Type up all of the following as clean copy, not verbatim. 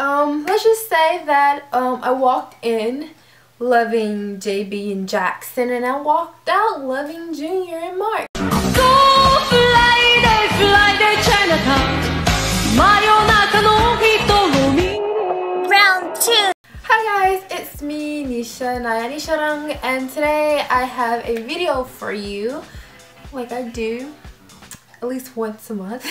Let's just say that I walked in loving JB and Jackson, and I walked out loving Junior and Mark. Round 2. Hi guys, it's me, Nisha Nisharang, and today I have a video for you, like I do at least once a month.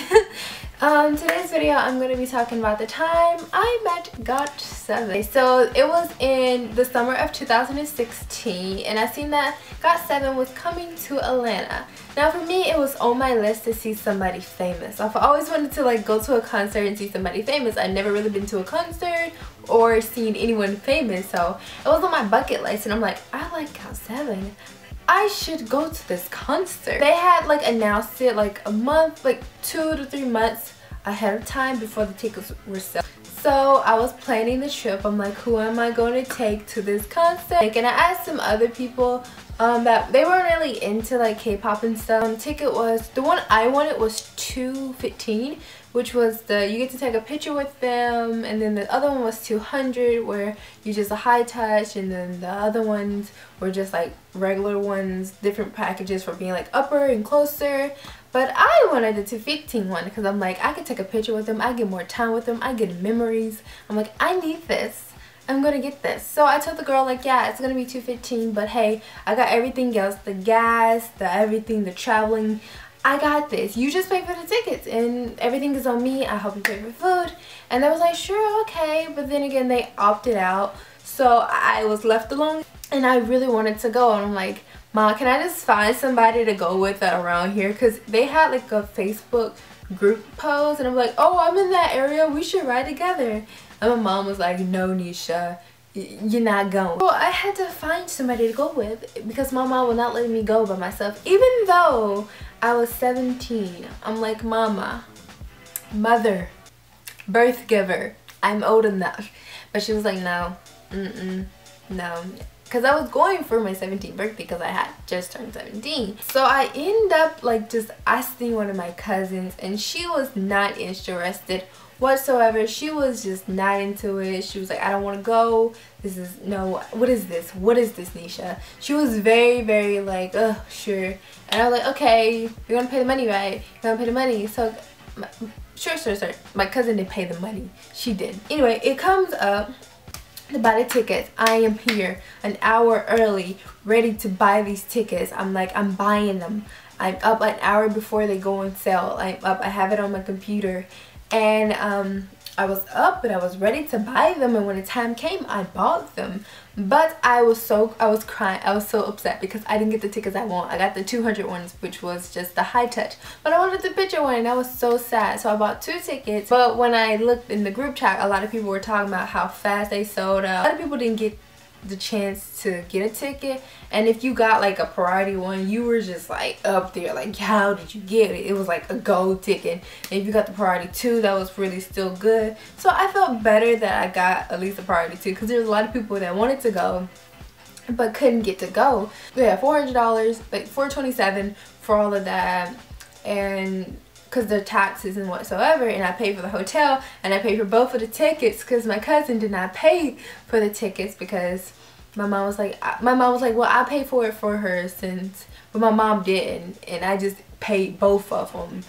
Today's video I'm going to be talking about the time I met Got7. So it was in the summer of 2016, and I seen that Got7 was coming to Atlanta. Now for me, it was on my list to see somebody famous. I've always wanted to like go to a concert and see somebody famous. I've never really been to a concert or seen anyone famous, so it was on my bucket list, and I'm like, I like Got7. I should go to this concert. They had like announced it like a month, like 2 to 3 months ahead of time before the tickets were sold. So I was planning the trip. I'm like, who am I going to take to this concert? And I asked some other people that they weren't really into like K-pop and stuff. Ticket was, the one I wanted was $215, which was you get to take a picture with them, and then the other one was $200 where you just a high touch, and then the other ones were just like regular ones, different packages for being like upper and closer. But I wanted the $215 one because I'm like, I could take a picture with them, I get more time with them, I get memories. I'm like, I need this. I'm gonna get this. So I told the girl like, yeah, it's gonna be $215, but hey, I got everything else, the gas, the everything, the traveling, I got this. You just pay for the tickets and everything is on me. I help you pay for food. And they was like, sure, okay. But then again, they opted out, so I was left alone, and I really wanted to go, and I'm like, Ma, can I just find somebody to go with around here? Because they had like a Facebook group post, and I'm like, oh, I'm in that area, we should ride together. And my mom was like, no, Nisha, you're not going. So I had to find somebody to go with because my mom would not let me go by myself, even though I was 17. I'm like, mama, mother, birth giver, I'm old enough. But she was like, no, no. Because I was going for my 17th birthday because I had just turned 17. So I ended up like just asking one of my cousins, and she was not interested whatsoever. She was just not into it. She was like, I don't want to go. This is, no, what is this? What is this, Nisha? She was very like, sure. And I was like, okay, you're gonna pay the money, right? You're gonna pay the money. So sure. My cousin didn't pay the money. She did. Anyway, it comes up to buy the tickets. I am here an hour early, ready to buy these tickets. I'm like, I'm buying them. I'm up an hour before they go on sale. I'm up, I have it on my computer. And I was up and I was ready to buy them, and when the time came, I bought them. But I was crying. I was so upset because I didn't get the tickets I want. I got the 200 ones, which was just the high touch, but I wanted the picture one, and I was so sad. So I bought 2 tickets. But when I looked in the group chat, a lot of people were talking about how fast they sold out. A lot of people didn't get the chance to get a ticket, and if you got like a priority one, you were just like up there like, how did you get it? It was like a gold ticket. And if you got the priority 2, that was really still good. So I felt better that I got at least a priority 2, because there's a lot of people that wanted to go but couldn't get to go. Yeah, $400, like $427 for all of that, and because the taxes and whatsoever, and I paid for the hotel, and I paid for both of the tickets because my cousin did not pay for the tickets because my mom was like, well, I paid for it for her since, but my mom didn't, and I just paid both of them,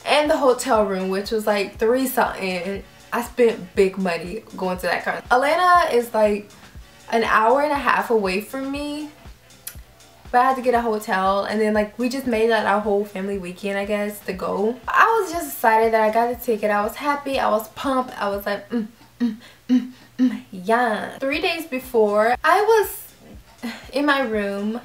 and the hotel room, which was like $3 something. I spent big money going to that concert. Atlanta is like an hour and a half away from me, but I had to get a hotel, and then like we just made that our whole family weekend, I guess, to go. I was just excited that I got the ticket. I was happy, I was pumped, I was like, yeah. 3 days before, I was in my room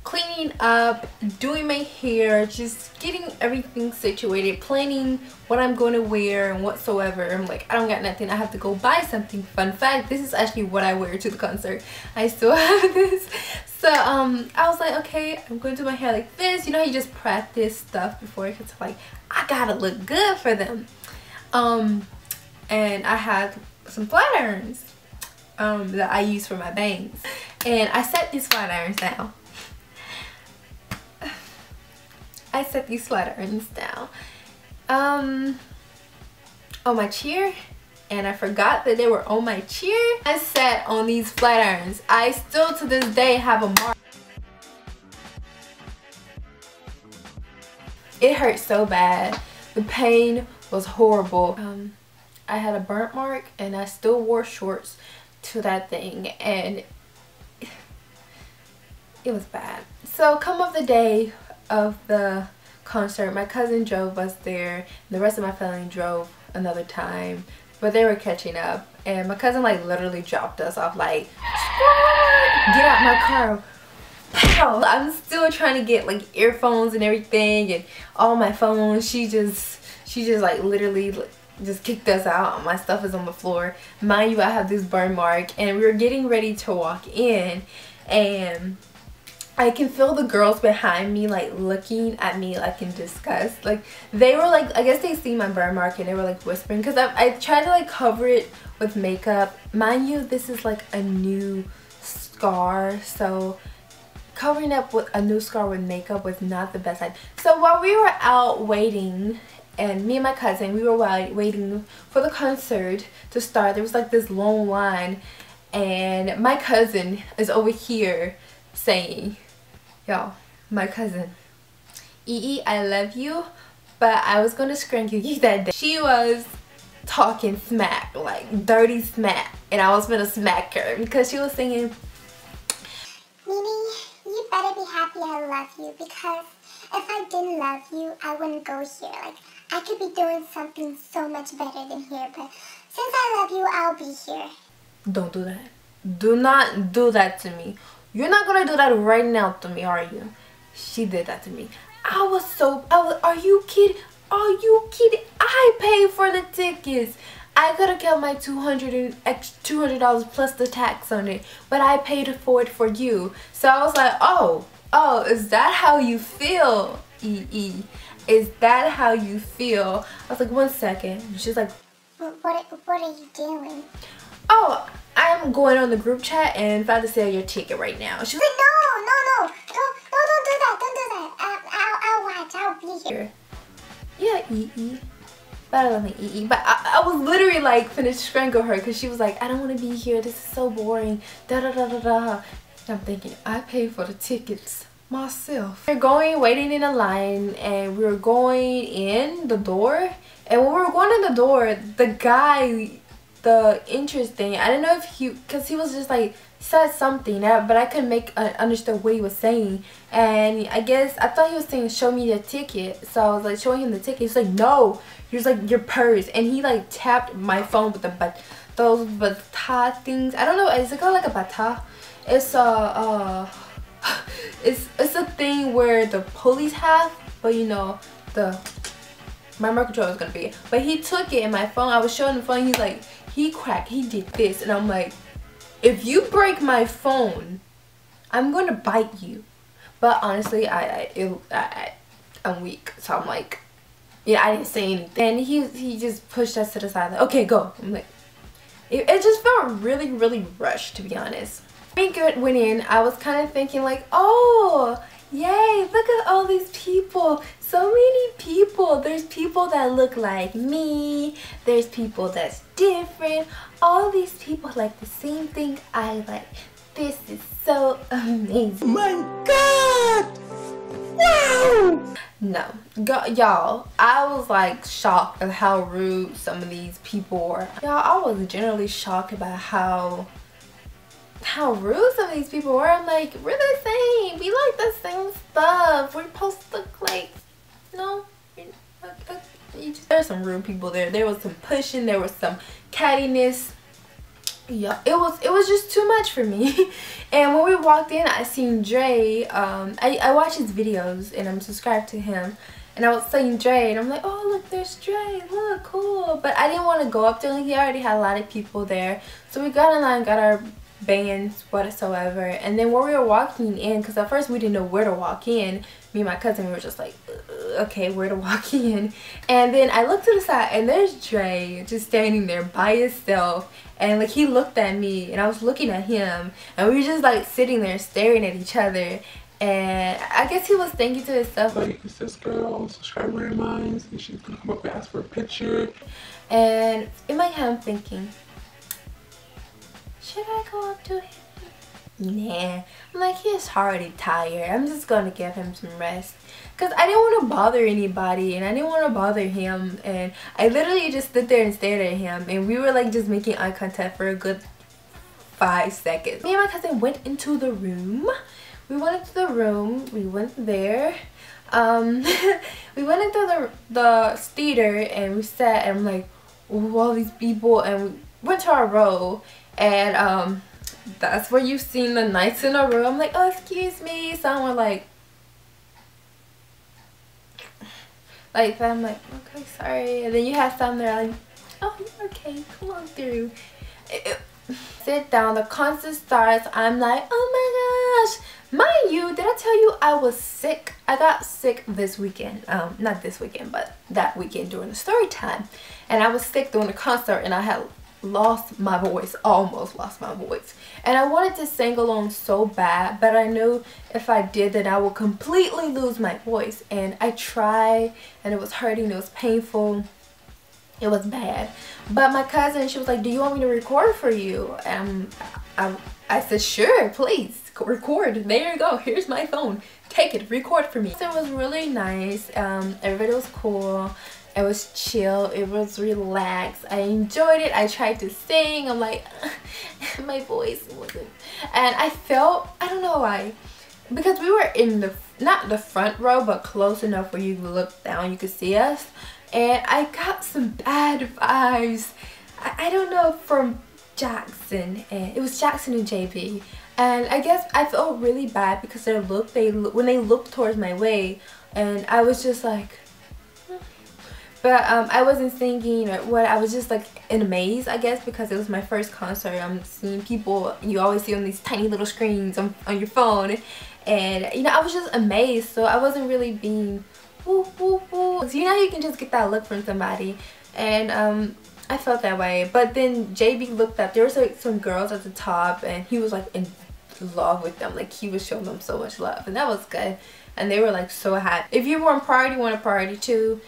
cleaning up, doing my hair, just getting everything situated, planning what I'm going to wear and whatsoever. I'm like, I don't got nothing, I have to go buy something. Fun fact, this is actually what I wear to the concert. I still have this. So I was like, okay, I'm going to do my hair like this. You know how you just practice stuff before, because like, I gotta look good for them. And I had some flat irons that I use for my bangs, and I set these flat irons down. I set these flat irons down on my chair, and I forgot that they were on my chair. I sat on these flat irons. I still to this day have a mark. It hurt so bad. The pain was horrible. I had a burnt mark and I still wore shorts to that thing, and it was bad. So come of the day of the concert, my cousin drove us there, and the rest of my family drove another time, but they were catching up, and my cousin like literally dropped us off like, get out my car. Pow! I'm still trying to get like earphones and everything and all my phones. She just like literally just kicked us out. My stuff is on the floor. Mind you, I have this burn mark, and we were getting ready to walk in, and I can feel the girls behind me like looking at me like in disgust. Like they were like, I guess they see my burn mark and they were like whispering, because I tried to like cover it with makeup. Mind you, this is like a new scar, so covering up with a new scar with makeup was not the best idea. So while we were out waiting, and me and my cousin, we were waiting for the concert to start, there was like this long line, and my cousin is over here saying, yo, my cousin, Eee, I love you, but I was gonna strangle you that day. She was talking smack, like dirty smack, and I was gonna smack her because she was singing, Mimi, you better be happy I love you, because if I didn't love you, I wouldn't go here. Like, I could be doing something so much better than here, but since I love you, I'll be here. don't do that. Do not do that to me. You're not gonna do that right now to me, are you? She did that to me. Are you kidding? Are you kidding? I paid for the tickets. I could have kept my $200 plus the tax on it, but I paid for it for you. So I was like, oh, is that how you feel, Ee? Is that how you feel? I was like, 1 second. She's like, What are you doing? oh, I'm going on the group chat and about to sell your ticket right now. She's like, No, don't do that, don't do that. I'll watch, I'll be here. yeah, Ee. But I love me, Ee. But I was literally like finna strangle her because she was like, I don't want to be here. This is so boring. Da da da da da. And I'm thinking, I paid for the tickets myself. We were waiting in a line, and we were going in the door. And when we were going in the door, the guy, the interesting, I didn't know if because he was just like said something, but I couldn't understand what he was saying. And I guess I thought he was saying show me the ticket, so I was like showing him the ticket. He's like, no. He was like, your purse, and he like tapped my phone with those bata things. I don't know, is it called like a bata? It's a it's a thing where the police have, but you know my remote control is gonna be. But he took it in my phone. I was showing the phone. He's like, he did this, and I'm like, if you break my phone, I'm gonna bite you. But honestly, I'm weak, so I'm like, yeah, I didn't say anything. And he just pushed us to the side, like, okay, go. I'm like, it just felt really, really rushed, to be honest. When we went in, I was kind of thinking like, oh, yay, look at all these people. So many people. There's people that look like me. There's people that's different. All these people like the same thing I like. This is so amazing. Oh my God! Wow! No, y'all, I was like shocked at how rude some of these people were. Y'all, I was generally shocked about how rude some of these people were. I'm like, we're the same. We like the same stuff. We're supposed to look like, no. There's some rude people there. There was some pushing. There was some cattiness. Yeah, it was just too much for me. And when we walked in, I seen Dre. I watch his videos and I'm subscribed to him, and I was seeing Dre and I'm like, oh look, there's Dre, look, cool. But I didn't want to go up there. He already had a lot of people there, so we got in line, got our bands whatsoever. And then when we were walking in, because at first we didn't know where to walk in, me and my cousin, we were just like, okay, where to walk in. And then I looked to the side and there's Dre just standing there by himself, and like he looked at me and I was looking at him, and we were just like sitting there staring at each other. And I guess he was thinking to himself, like, it's this girl, subscriber of mine, and she's gonna come up and ask for a picture. And in my head I'm thinking, should I go up to him? Nah. I'm like, he's already tired. I'm just gonna give him some rest. Because I didn't want to bother anybody and I didn't want to bother him. And I literally just stood there and stared at him. And we were like just making eye contact for a good 5 seconds. Me and my cousin went into the room. We went into the room. We went there. We went into the theater and we sat and I'm like, ooh, all these people, and we went to our row, and that's where you've seen the knights in a row. I'm like, oh, excuse me. Some were like that. I'm like, okay, sorry. And then you have some that are like, oh, okay, come on through. Sit down, the concert starts. I'm like, oh my gosh. Mind you, did I tell you I was sick? I got sick this weekend. Not this weekend, but that weekend during the story time. And I was sick during the concert and I had lost my voice, almost lost my voice. And I wanted to sing along so bad, but I knew if I did that I would completely lose my voice. And I tried and it was hurting, it was painful. It was bad. But my cousin, she was like, do you want me to record for you? And I said, sure, please record. There you go. Here's my phone. Take it. Record for me. So it was really nice. Everybody was cool. It was chill. It was relaxed. I enjoyed it. I tried to sing. I'm like, my voice wasn't. And I felt, I don't know why. Because we were in the, not the front row, but close enough where you could look down, you could see us. And I got some bad vibes. I don't know, from Jackson, and it was Jackson and JB. And I guess I felt really bad because their look, when they looked towards my way, and I was just like, but I wasn't singing or what. I was just like in a maze, I guess, because it was my first concert. I'm seeing people you always see on these tiny little screens on your phone, and you know, I was just amazed. So I wasn't really being woo woo woo. So, you know, you can just get that look from somebody, and I felt that way. But then JB looked up. There was like some girls at the top, and he was like in love with them. Like he was showing them so much love, and that was good. And they were like so happy. If you were on priority 1 or priority 2,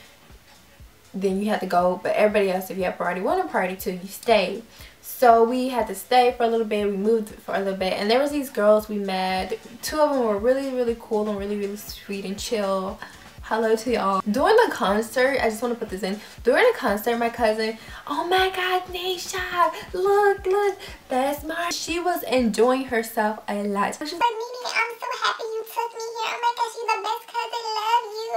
then you had to go. But everybody else, if you had priority 1 or priority 2, you stayed. So we had to stay for a little bit. We moved for a little bit, and there was these girls we met. 2 of them were really cool and really sweet and chill. Hello to y'all. During the concert, I just want to put this in. During the concert, my cousin, oh my god, Nisha, look, that's Mar. She was enjoying herself a lot. But Mimi, I'm so happy you took me here. Oh my gosh, you're the best cousin. Love you.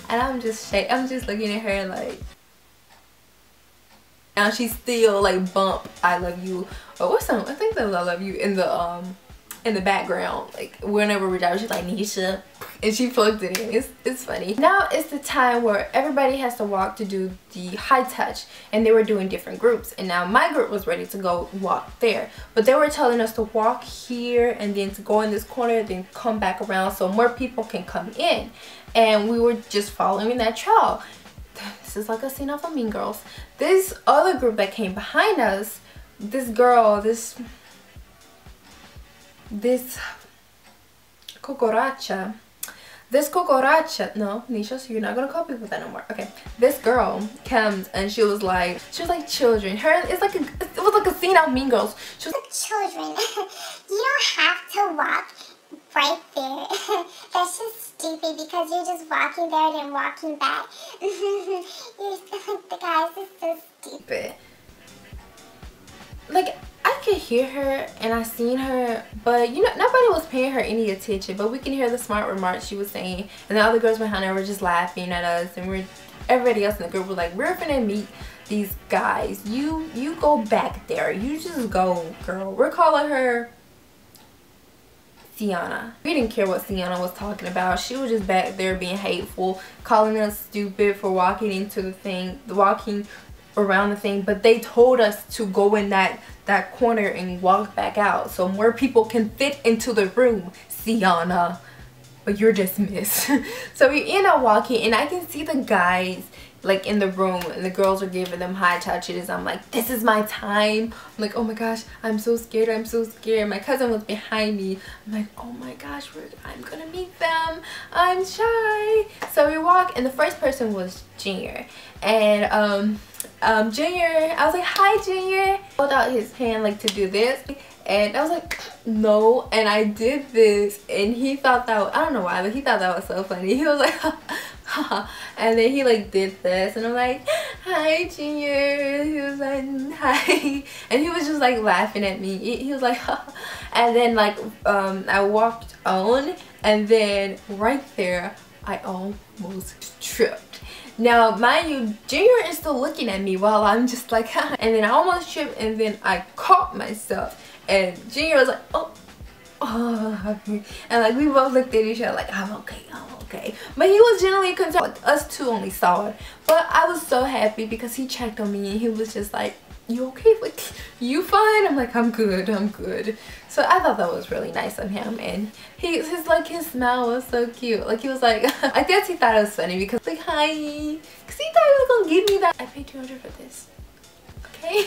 And I'm just looking at her like, now she's still like bump I love you, or what's some, I think that I love you in the background, like whenever we're driving, she's like, Nisha, and she plugged it in. It's funny. Now it's the time where everybody has to walk to do the high touch, and they were doing different groups, and now my group was ready to go walk there, but they were telling us to walk here and then to go in this corner, then come back around so more people can come in. And we were just following that trail. This is like a scene off of Mean Girls. This other group that came behind us, this girl, this cucaracha, no, Nisha, so you're not gonna copy with that no more. Okay, this girl comes and she was like children. It was like a scene out of Mean Girls. She was like, children, you don't have to walk right there. That's just stupid because you're just walking there and then walking back. The guys is so stupid. Like, I could hear her and I seen her, but you know, nobody was paying her any attention. But we can hear the smart remarks she was saying, and the other girls behind her were just laughing at us, and everybody else in the group was like, we're finna meet these guys. You go back there. You just go, girl. We're calling her Sienna. We didn't care what Sienna was talking about. She was just back there being hateful, calling us stupid for walking into the thing, walking around the thing. But they told us to go in that corner and walk back out so more people can fit into the room, Sienna. But you're dismissed. So we end up walking, and I can see the guys like in the room, and the girls are giving them high touches. I'm like, this is my time. I'm like, oh my gosh, I'm so scared, I'm so scared. My cousin was behind me. I'm like, oh my gosh, I'm gonna meet them. I'm shy. So we walk, and the first person was Junior. And Junior, I was like, hi Junior. He pulled out his hand like to do this, and I was like, no, and I did this, and he thought that, I don't know why, but he thought that was so funny. He was like, and then he like did this, and I'm like, hi Junior. He was like, hi, and he was just like laughing at me. He was like, and then like I walked on, and then right there I almost tripped. Now mind you, Junior is still looking at me while I'm just like, and then I almost tripped, and then I caught myself, and Junior was like, oh, and like we both looked at each other like, I'm okay, but he was generally concerned. Like, us two only saw it, but I was so happy because he checked on me, and he was just like, you okay? Like, you fine? I'm like, I'm good. So I thought that was really nice of him, and his smile was so cute. Like, he was like, I guess he thought it was funny because like, hi, because he thought he was gonna give me that. I paid $200 for this. Okay.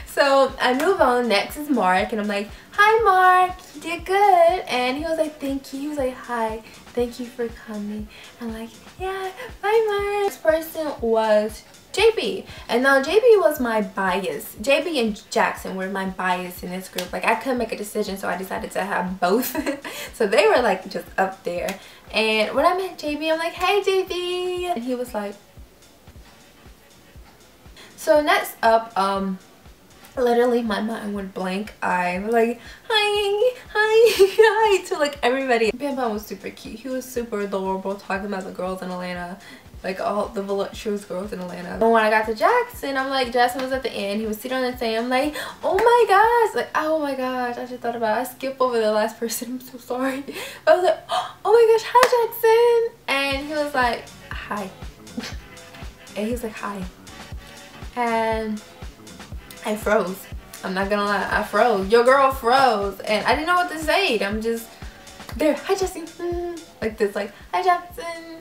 So I move on. Next is Mark, and I'm like, hi Mark, you did good. And he was like, thank you. He was like, hi, thank you for coming. I'm like, yeah, bye Mark. This person was JB, and now JB was my bias. JB and Jackson were my bias in this group. Like, I couldn't make a decision, so I decided to have both. So they were like just up there. And when I met JB, I'm like, hey JB, and he was like, so next up, literally my mind went blank. I was like, hi to like everybody. Bam Bam was super cute. He was super adorable, talking about the girls in Atlanta, like all the voluptuous girls in Atlanta. And when I got to Jackson, I'm like, Jackson was at the end. He was sitting on the thing. I'm like, oh my gosh, like, oh my gosh, I just thought about it. I skipped over the last person. I'm so sorry. But I was like, oh my gosh, hi Jackson. And he was like, hi. And he was like, hi. And I froze. I'm not gonna lie, I froze. Your girl froze, and I didn't know what to say. I'm just there. Hi Jackson, like this, like, hi Jackson.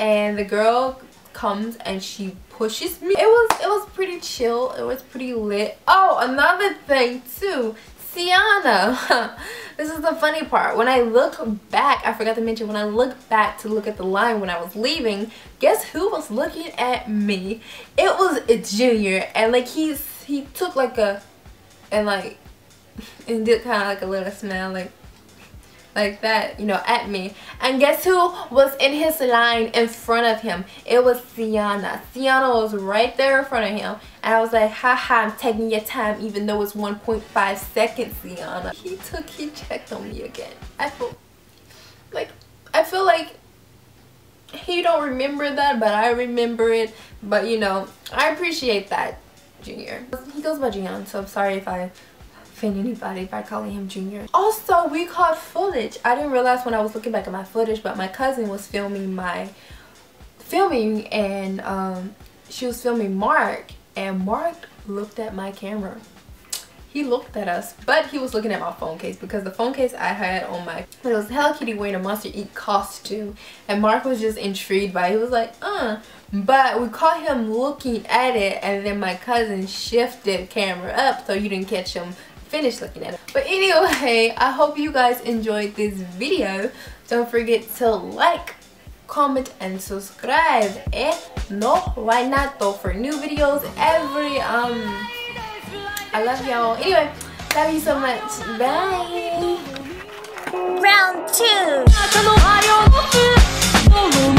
And the girl comes and she pushes me. It was pretty chill. It was pretty lit. Oh, another thing too, Sienna. This is the funny part. When I look back, I forgot to mention, when I look back to look at the line when I was leaving, guess who was looking at me? It was a Junior, and like he took like a, and did kind of like a little smile, like that, you know, at me. And guess who was in his line in front of him? It was Sienna. Sienna was right there in front of him, and I was like, haha, I'm taking your time even though it's 1.5 seconds, Sienna. He checked on me again. I feel like he don't remember that, but I remember it. But you know, I appreciate that, Junior. He goes by Jian, so I'm sorry if I offend anybody by calling him Junior. Also, we caught footage. I didn't realize when I was looking back at my footage, but my cousin was filming and she was filming Mark, and Mark looked at my camera. He looked at us, but he was looking at my phone case, because the phone case I had on my, it was Hello Kitty wearing a Monster Inc. costume, and Mark was just intrigued by it. He was like, but we caught him looking at it, and then my cousin shifted camera up so you didn't catch him finish looking at it. But anyway, I hope you guys enjoyed this video. Don't forget to like, comment, and subscribe. No, why not though, for new videos every I love y'all. Anyway, love you so much. Bye. Round 2.